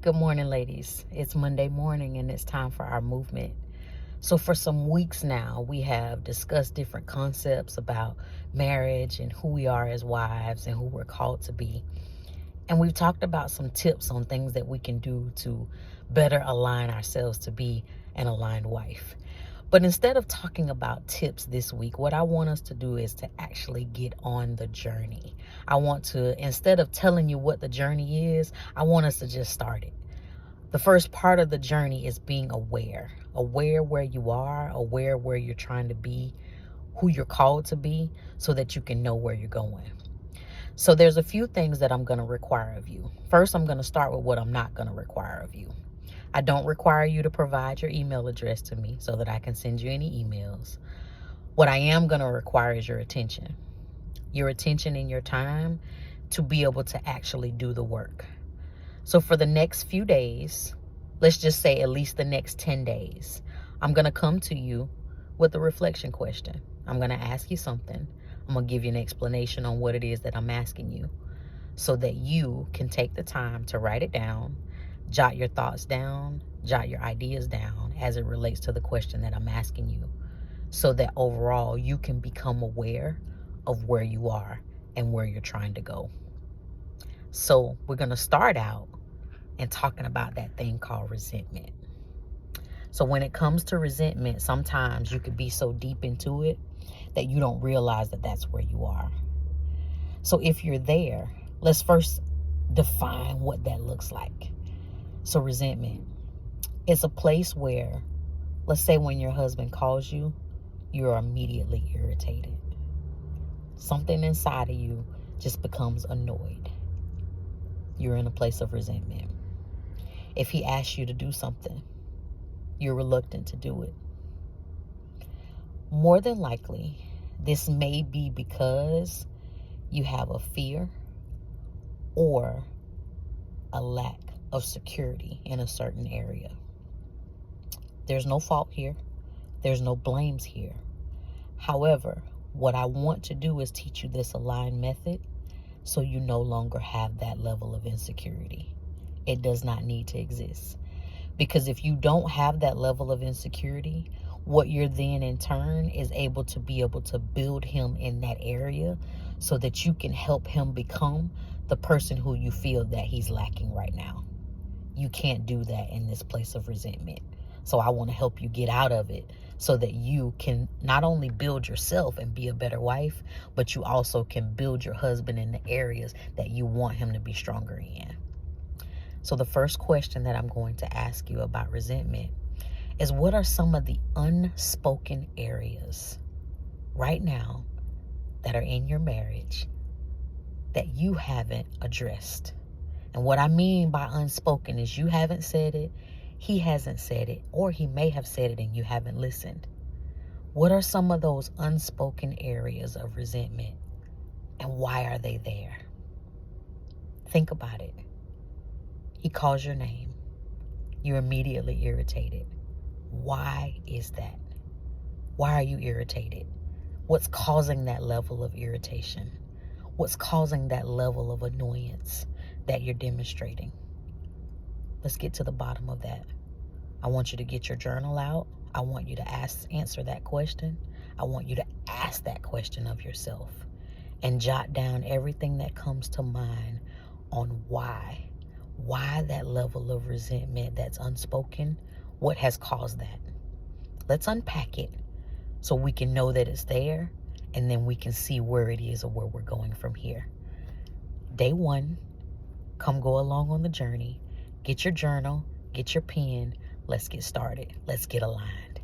Good morning, ladies. It's Monday morning and it's time for our movement. So for some weeks now, we have discussed different concepts about marriage and who we are as wives and who we're called to be. And we've talked about some tips on things that we can do to better align ourselves to be an aligned wife. But instead of talking about tips this week, what I want us to do is to actually get on the journey. I want to, instead of telling you what the journey is, I want us to just start it. The first part of the journey is being aware where you are, aware where you're trying to be, who you're called to be, so that you can know where you're going. So there's a few things that I'm going to require of you. First, I'm going to start with what I'm not going to require of you. I don't require you to provide your email address to me so that I can send you any emails. What I am going to require is your attention and your time to be able to actually do the work. So for the next few days, let's just say at least the next 10 days, I'm going to come to you with a reflection question. I'm going to ask you something. I'm going to give you an explanation on what it is that I'm asking you so that you can take the time to write it down, jot your thoughts down, jot your ideas down as it relates to the question that I'm asking you, so that overall you can become aware of where you are and where you're trying to go. So we're going to start out and talking about that thing called resentment. So when it comes to resentment, sometimes you could be so deep into it that you don't realize that that's where you are. So if you're there, let's first define what that looks like. So resentment, it's a place where, let's say when your husband calls you, you're immediately irritated. Something inside of you just becomes annoyed. You're in a place of resentment. If he asks you to do something, you're reluctant to do it. More than likely, this may be because you have a fear or a lack of security in a certain area. There's no fault here. There's no blames here. However, what I want to do is teach you this aligned method so you no longer have that level of insecurity. It does not need to exist. Because if you don't have that level of insecurity, what you're then in turn is able to build him in that area so that you can help him become the person who you feel that he's lacking right now. You can't do that in this place of resentment. So I want to help you get out of it so that you can not only build yourself and be a better wife, but you also can build your husband in the areas that you want him to be stronger in. So the first question that I'm going to ask you about resentment is, what are some of the unspoken areas right now that are in your marriage that you haven't addressed? And what I mean by unspoken is you haven't said it, he hasn't said it, or he may have said it and you haven't listened. What are some of those unspoken areas of resentment, and why are they there? Think about it. He calls your name. You're immediately irritated. Why is that? Why are you irritated? What's causing that level of irritation? What's causing that level of annoyance that you're demonstrating? Let's get to the bottom of that. I want you to get your journal out. I want you to answer that question. I want you to ask that question of yourself and jot down everything that comes to mind on why that level of resentment that's unspoken, what has caused that. Let's unpack it so we can know that it's there, and then we can see where it is or where we're going from here. Day one, come go along on the journey. Get your journal, get your pen. Let's get started. Let's get aligned.